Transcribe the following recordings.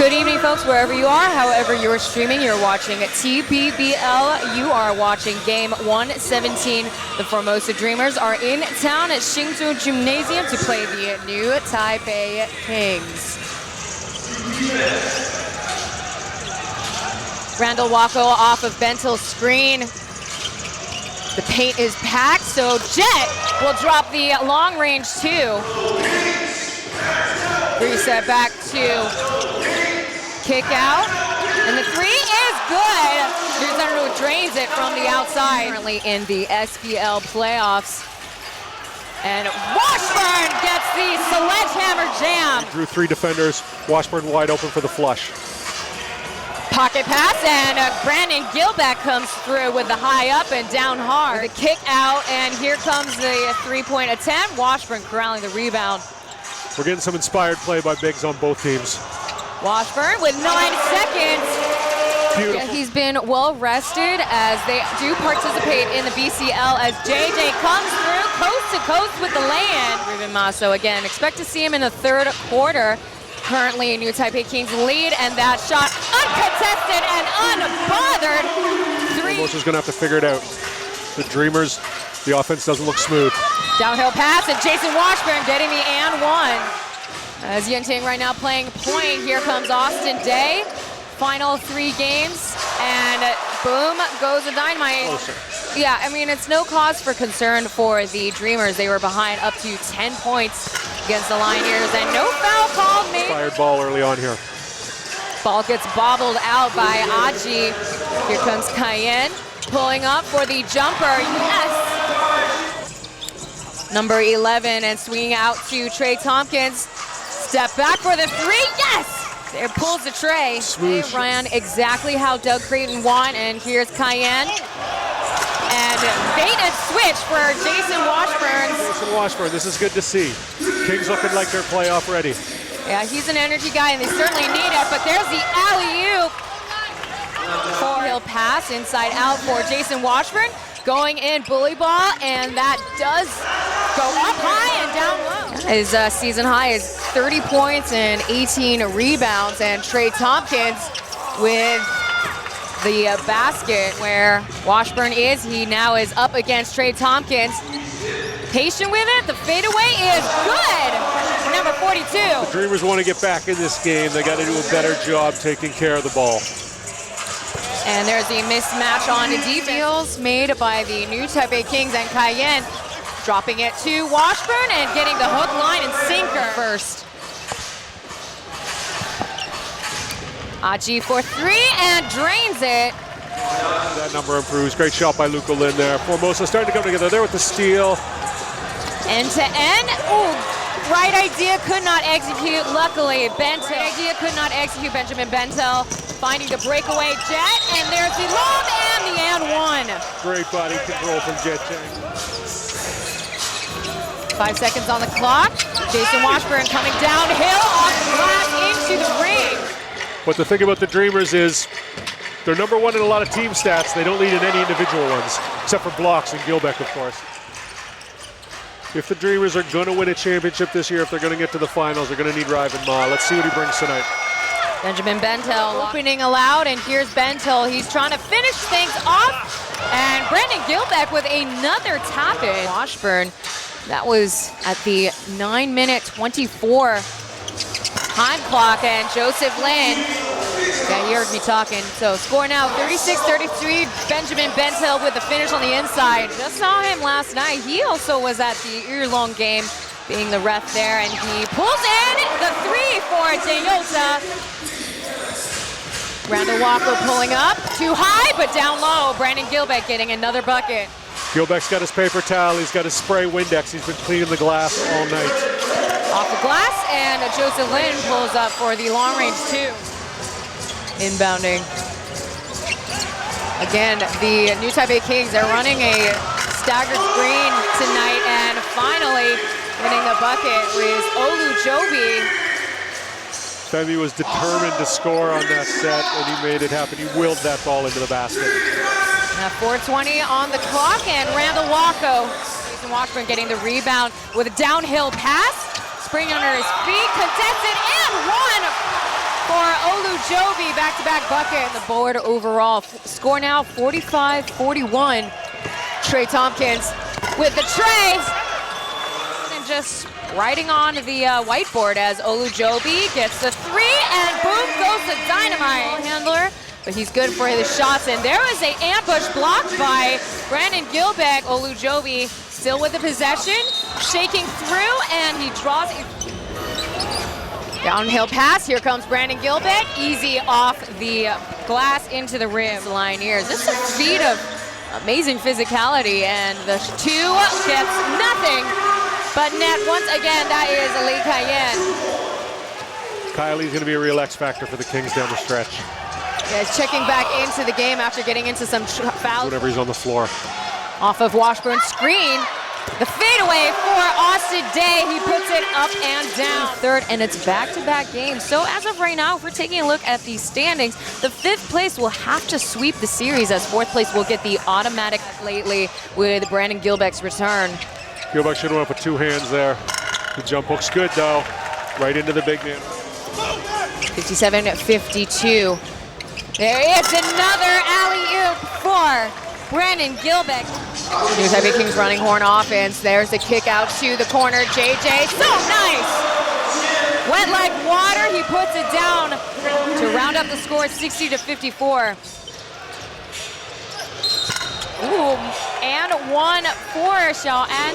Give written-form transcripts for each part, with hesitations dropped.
Good evening, folks, wherever you are, however you're streaming. You're watching TPBL. You are watching Game 117. The Formosa Dreamers are in town at Hsinchu Gymnasium to play the new Taipei Kings. Randall Wacko off of Bentel's screen. The paint is packed, so Jet will drop the long range two. Reset back to kick out, and the three is good. Drew drains it from the outside. Currently in the SPL playoffs. And Washburn gets the sledgehammer jam. Drew three defenders, Washburn wide open for the flush. Pocket pass, and Brandon Gilbeck comes through with the high up and down hard. The kick out, and here comes the three-point attempt. Washburn corralling the rebound. We're getting some inspired play by bigs on both teams. Washburn with 9 seconds. Beautiful. He's been well rested as they do participate in the BCL as JJ comes through coast to coast with the lay-in. Ruben Masso again, expect to see him in the third quarter. Currently New Taipei Kings lead, and that shot uncontested and unbothered. Formosa's gonna have to figure it out. The Dreamers, the offense doesn't look smooth. Downhill pass, and Jason Washburn getting the and one. As Yenting right now playing point, here comes Austin Day. Final 3 games, and boom goes the dynamite. Closer. Yeah, I mean, it's no cause for concern for the Dreamers. They were behind up to 10 points against the Lioneers, and no foul called made. Fired ball early on here. Ball gets bobbled out by Aji. Here comes Cayenne pulling up for the jumper. Yes! Number 11 and swinging out to Trey Tompkins. Step back for the three. Yes! It pulls the tray. Smooth. They ran exactly how Doug Creighton want, and here's Cayenne. And bait and switch for Jason Washburn. Jason Washburn, this is good to see. Kings looking like they're playoff ready. Yeah, he's an energy guy, and they certainly need it, but there's the alley-oop. Four-hill pass inside out for Jason Washburn. Going in bully ball, and that does go up high and down low. His season high is 30 points and 18 rebounds, and Trey Tompkins with the basket where Washburn is. He now is up against Trey Tompkins. Patient with it. The fadeaway is good. Number 42. The Dreamers want to get back in this game. They got to do a better job taking care of the ball. And there's a mismatch on the defense made by the New Taipei Kings, and Cayenne dropping it to Washburn and getting the hook, line, and sinker first. Aji for three and drains it. That number improves. Great shot by Luca Lin there. Formosa starting to come together there with the steal. End to end. Ooh, right idea, could not execute. Luckily, Bentel. Right idea, could not execute. Benjamin Bentel finding the breakaway Jet, and there's the lob and the and one. Great body control from Jet Chang. 5 seconds on the clock. Jason Washburn coming downhill off the glass into the ring. But the thing about the Dreamers is they're number one in a lot of team stats. They don't lead in any individual ones, except for blocks and Gilbeck, of course. If the Dreamers are going to win a championship this year, if they're going to get to the finals, they're going to need Ryven Ma. Let's see what he brings tonight. Benjamin Bentel opening aloud, and here's Bentel. He's trying to finish things off, and Brandon Gilbeck with another tap-in. Washburn, that was at the 9:24 time clock, and Joseph Lin, yeah, you heard me talking. So score now 36-33, Benjamin Bentel with the finish on the inside. Just saw him last night. He also was at the year-long game, being the ref there, and he pulls in the three for Toyota. Randall Walker pulling up, too high, but down low. Brandon Gilbeck getting another bucket. Gilbeck's got his paper towel, he's got his spray Windex, he's been cleaning the glass all night. Off the glass, and Joseph Lin pulls up for the long range two. Inbounding. Again, the New Taipei Kings, they're running a staggered screen tonight, and finally winning the bucket was Olu Jobi. Femi was determined to score on that set, and he made it happen. He willed that ball into the basket. Now 4:20 on the clock, and Randall Wacko. Jason Washburn getting the rebound with a downhill pass. Spring under his feet, contested and one for Olujobi, back-to-back bucket. The board overall. Score now 45-41. Trey Tompkins with the tray. And just writing on the whiteboard as Olujobi gets the three, and boom goes the dynamite handler. But he's good for his shots, and there was an ambush blocked by Brandon Gilbeck. Olujobi still with the possession, shaking through, and he draws a downhill pass. Here comes Brandon Gilbeck, easy off the glass into the rim. The Lioneers, this is a feat of amazing physicality, and the two gets nothing but net once again. That is Lee Cayenne. Kylie's going to be a real X factor for the Kings down the stretch. Yeah, he's checking back into the game after getting into some fouls. Whenever he's on the floor. Off of Washburn's screen. The fadeaway for Austin Day. He puts it up and down. Third, and it's back-to-back games. So as of right now, if we're taking a look at the standings, the 5th place will have to sweep the series, as 4th place will get the automatic lately with Brandon Gilbeck's return. Gilbeck should have went up with 2 hands there. The jump hook's good, though. Right into the big man. 57-52. There is another alley-oop for Brandon Gilbeck. New Taipei Kings running horn offense. There's a kick out to the corner. JJ, so nice! Wet like water, he puts it down to round up the score 60-54. Ooh, and one for Xiao An.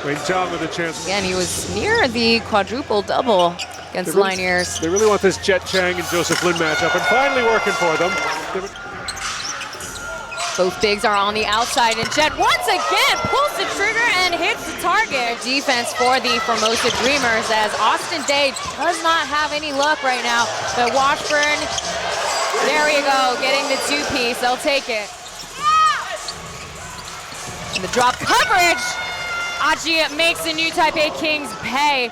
Wayne Chong with a chance. Again, he was near the quadruple double against the Lioneers. They really want this Jet Chang and Joseph Lin matchup, and finally working for them. Both bigs are on the outside, and Jet once again pulls the trigger and hits the target. Defense for the Formosa Dreamers, as Austin Day does not have any luck right now. But Washburn, there you go, getting the 2-piece. They'll take it. And the drop coverage. Aji makes the New Taipei Kings pay.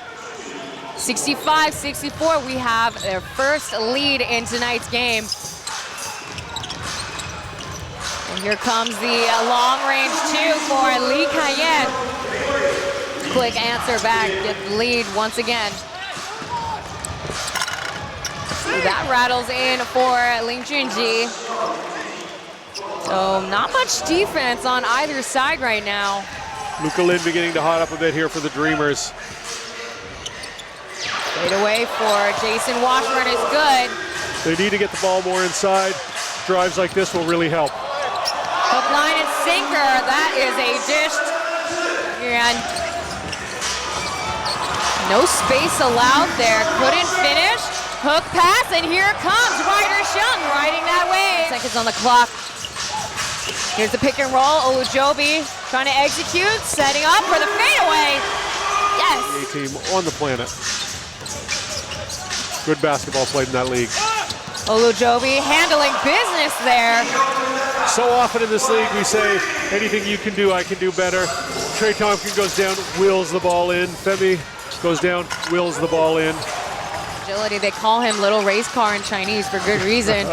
65-64, we have their first lead in tonight's game. And here comes the long-range 2 for Lee Cayenne. Quick answer back, get the lead once again. So that rattles in for Ling Junji. So not much defense on either side right now. Luca Lin beginning to hot up a bit here for the Dreamers. Fade away for Jason Washburn is good. They need to get the ball more inside. Drives like this will really help. Hook, line, and sinker. That is a dish. And no space allowed there. Couldn't finish. Hook pass, and here comes Ryder Shung riding that wave. Seconds on the clock. Here's the pick and roll. Olujobi trying to execute, setting up for the fadeaway. Yes. A team on the planet. Good basketball played in that league. Olujobi handling business there. So often in this league we say, anything you can do, I can do better. Trey Tompkins goes down, wheels the ball in. Femi goes down, wheels the ball in. Agility, they call him Little Race Car in Chinese for good reason.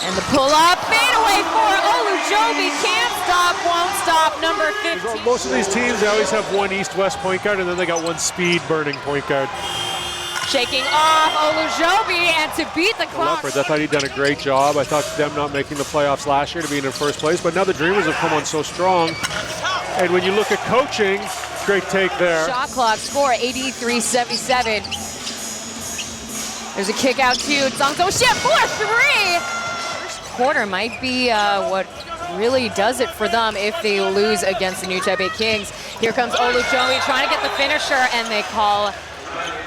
And the pull-up, fadeaway for Olujobi. Can't stop, won't stop, number 15. Most of these teams, they always have one East-West point guard, and then they got one speed-burning point guard. Shaking off Olujobi, and to beat the clock. I thought he'd done a great job. I thought them not making the playoffs last year to be in first place, but now the Dreamers have come on so strong. And when you look at coaching, great take there. Shot clock, score 83-77. There's a kick out to Zhang Zhou-Xian for 3. First quarter might be what really does it for them if they lose against the New Taipei Kings. Here comes Olujobi trying to get the finisher, and they call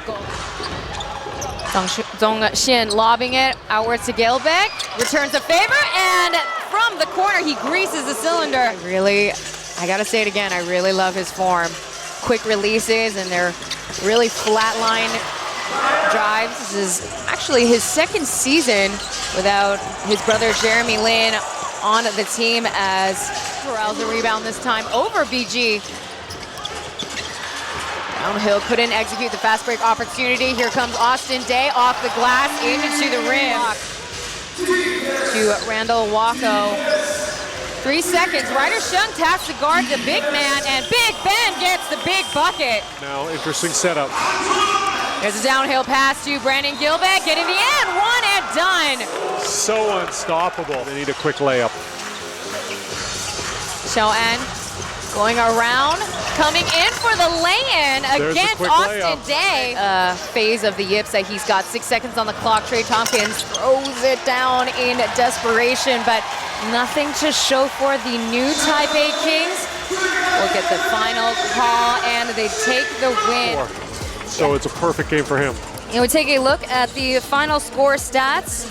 goal. Zhang Xin lobbing it outwards to Gilbeck, returns a favor, and from the corner he greases the cylinder. I gotta say it again, I really love his form. Quick releases, and they're really flat line drives. This is actually his second season without his brother Jeremy Lin on the team, as Corral's a rebound this time over BG. Downhill, couldn't execute the fast break opportunity. Here comes Austin Day off the glass into the rim. To Randall Wacko. 3 seconds, Ryder Shung taps the guard, the big man, and Big Ben gets the big bucket. Now, interesting setup. There's a downhill pass to Brandon Gilbeck, getting the end, one and done. So unstoppable. They need a quick layup. Shoan going around, coming in for the lay-in against Austin layup. Day. Phase of the yips that he's got 6 seconds on the clock. Trey Tompkins throws it down in desperation, but nothing to show for the new Taipei Kings. We'll get the final call, and they take the win. So it's a perfect game for him. And we take a look at the final score stats.